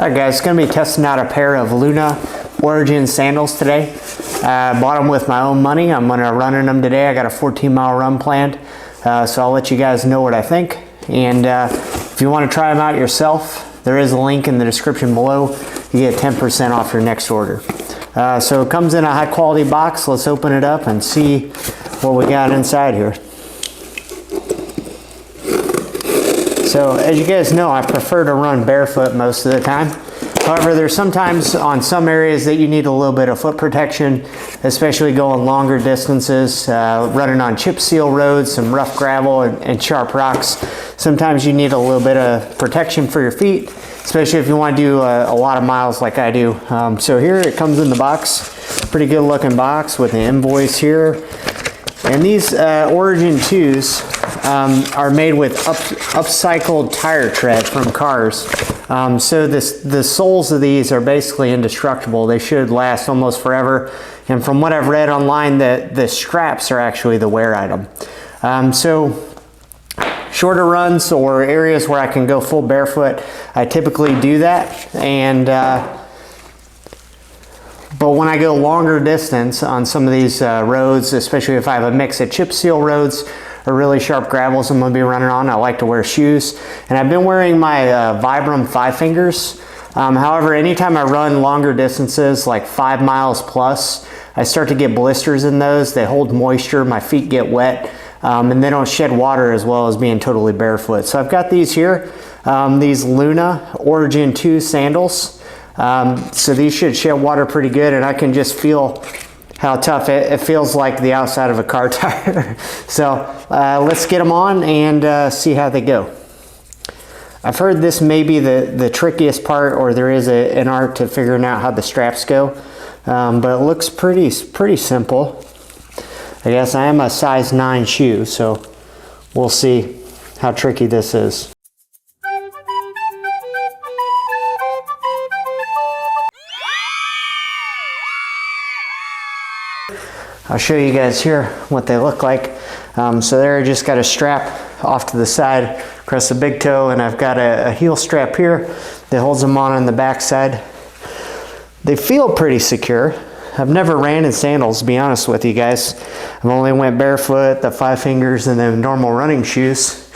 Alright guys, going to be testing out a pair of Luna Origen sandals today. I bought them with my own money. I'm going to run in them today. I got a 14-mile run planned, so I'll let you guys know what I think. And if you want to try them out yourself, there is a link in the description below. You get 10% off your next order. So it comes in a high quality box. Let's open it up and see what we got inside here. So as you guys know, I prefer to run barefoot most of the time. However, there's sometimes on some areas that you need a little bit of foot protection, especially going longer distances, running on chip seal roads, some rough gravel and sharp rocks. Sometimes you need a little bit of protection for your feet, especially if you want to do a lot of miles like I do. So here it comes in the box, pretty good looking box with the invoice here. And these Origen 2s are made with upcycled tire tread from cars. So the soles of these are basically indestructible. They should last almost forever. And from what I've read online, the straps are actually the wear item. So shorter runs or areas where I can go full barefoot, I typically do that. And but when I go longer distance on some of these roads, especially if I have a mix of chip seal roads or really sharp gravels I'm going to be running on, I like to wear shoes. And I've been wearing my Vibram 5 fingers. However, anytime I run longer distances, like 5 miles plus, I start to get blisters in those. They hold moisture, my feet get wet, and they don't shed water as well as being totally barefoot. So I've got these here, these Luna Origen 2 sandals. So these should shed water pretty good, and I can just feel how tough it feels, like the outside of a car tire. So let's get them on and see how they go. I've heard this may be the trickiest part, or there is an art to figuring out how the straps go, but it looks pretty simple. I guess I am a size 9 shoe, so we'll see how tricky this is. I'll show you guys here what they look like. So there I just got a strap off to the side across the big toe, and I've got a heel strap here that holds them on the back side. They feel pretty secure. I've never ran in sandals, to be honest with you guys. I've only went barefoot, the 5 fingers, and then normal running shoes.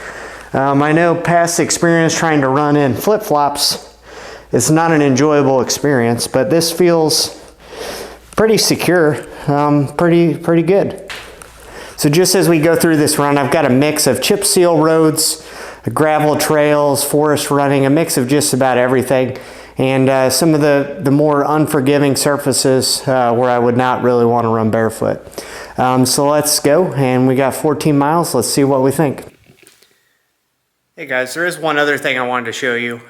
I know past experience trying to run in flip-flops, it's not an enjoyable experience, but this feels pretty secure. Pretty good. So just as we go through this run, I've got a mix of chip seal roads, gravel trails, forest running, a mix of just about everything, and some of the more unforgiving surfaces where I would not really want to run barefoot. So let's go, and we got 14 miles. Let's see what we think. Hey guys, there is one other thing I wanted to show you.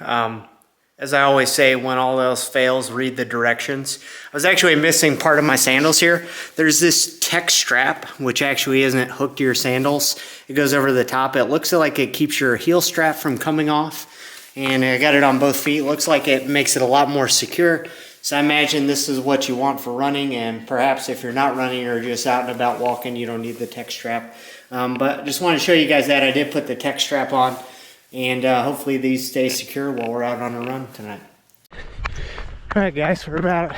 As I always say, when all else fails, read the directions. I was actually missing part of my sandals here. There's this tech strap, which actually isn't hooked to your sandals. It goes over the top. It looks like it keeps your heel strap from coming off. And I got it on both feet. Looks like it makes it a lot more secure. So I imagine this is what you want for running. And perhaps if you're not running or just out and about walking, you don't need the tech strap. But I just want to show you guys that. I did put the tech strap on. And hopefully these stay secure while we're out on a run tonight. All right guys, we're about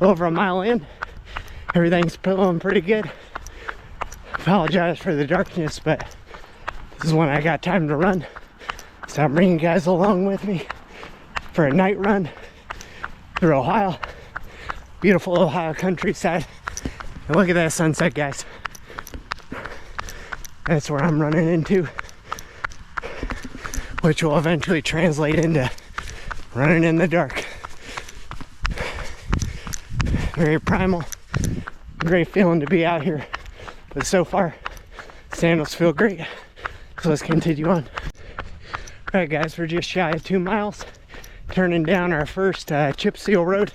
over a mile in. Everything's feeling pretty good. Apologize for the darkness, but this is when I got time to run. So I'm bringing you guys along with me for a night run through Ohio. Beautiful Ohio countryside. And look at that sunset, guys. That's where I'm running into, which will eventually translate into running in the dark. Very primal, great feeling to be out here. But so far, sandals feel great. So let's continue on. All right guys, we're just shy of 2 miles, turning down our first chip seal road.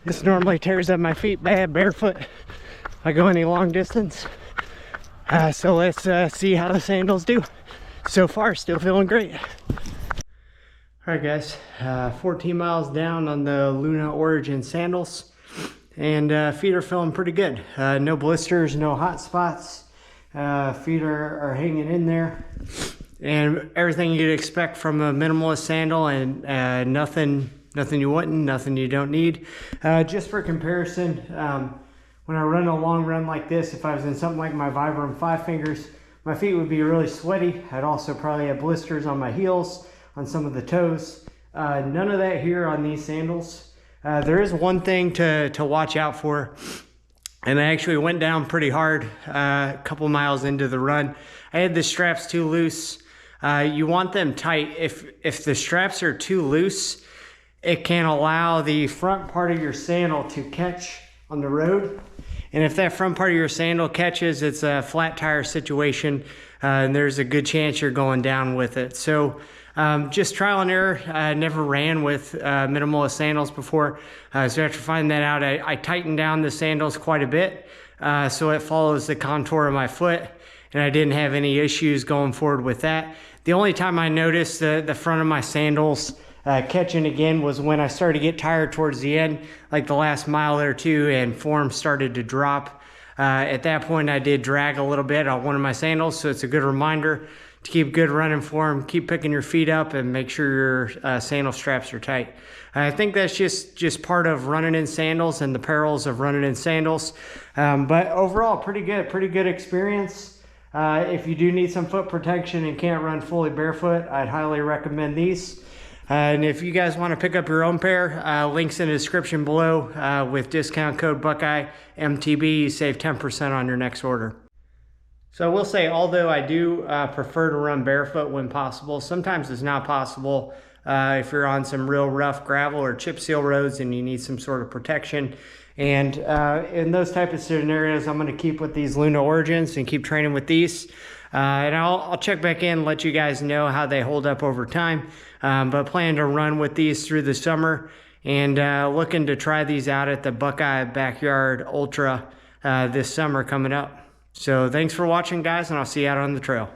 This normally tears up my feet bad barefoot if I go any long distance. So let's see how the sandals do. So far, still feeling great. All right guys, 14 miles down on the Luna Origen sandals, and feet are feeling pretty good. No blisters, no hot spots. Feet are hanging in there. and everything you'd expect from a minimalist sandal, and nothing you wouldn't, nothing you don't need. Just for comparison, when I run a long run like this, if I was in something like my Vibram 5 fingers, my feet would be really sweaty. I'd also probably have blisters on my heels, on some of the toes. None of that here on these sandals. There is one thing to watch out for, and I actually went down pretty hard a couple miles into the run. I had the straps too loose. You want them tight. If the straps are too loose, it can allow the front part of your sandal to catch on the road. And if that front part of your sandal catches, it's a flat tire situation, and there's a good chance you're going down with it. So just trial and error. I never ran with minimalist sandals before, so after finding that out, I tightened down the sandals quite a bit so it follows the contour of my foot, and I didn't have any issues going forward with that. The only time I noticed the front of my sandals catching again was when I started to get tired towards the end, like the last mile or two, and form started to drop. At that point, I did drag a little bit on one of my sandals, so it's a good reminder to keep good running form, keep picking your feet up, and make sure your sandal straps are tight. I think that's just part of running in sandals and the perils of running in sandals. But overall, pretty good experience. If you do need some foot protection and can't run fully barefoot, I'd highly recommend these. And if you guys want to pick up your own pair, links in the description below. With discount code Buckeye MTB, you save 10% on your next order. So I will say, although I do prefer to run barefoot when possible, sometimes it's not possible if you're on some real rough gravel or chip seal roads and you need some sort of protection. And in those type of scenarios, I'm going to keep with these Luna Origins and keep training with these. And I'll check back in and let you guys know how they hold up over time. But plan to run with these through the summer, and looking to try these out at the Buckeye Backyard Ultra this summer coming up. So thanks for watching, guys, and I'll see you out on the trail.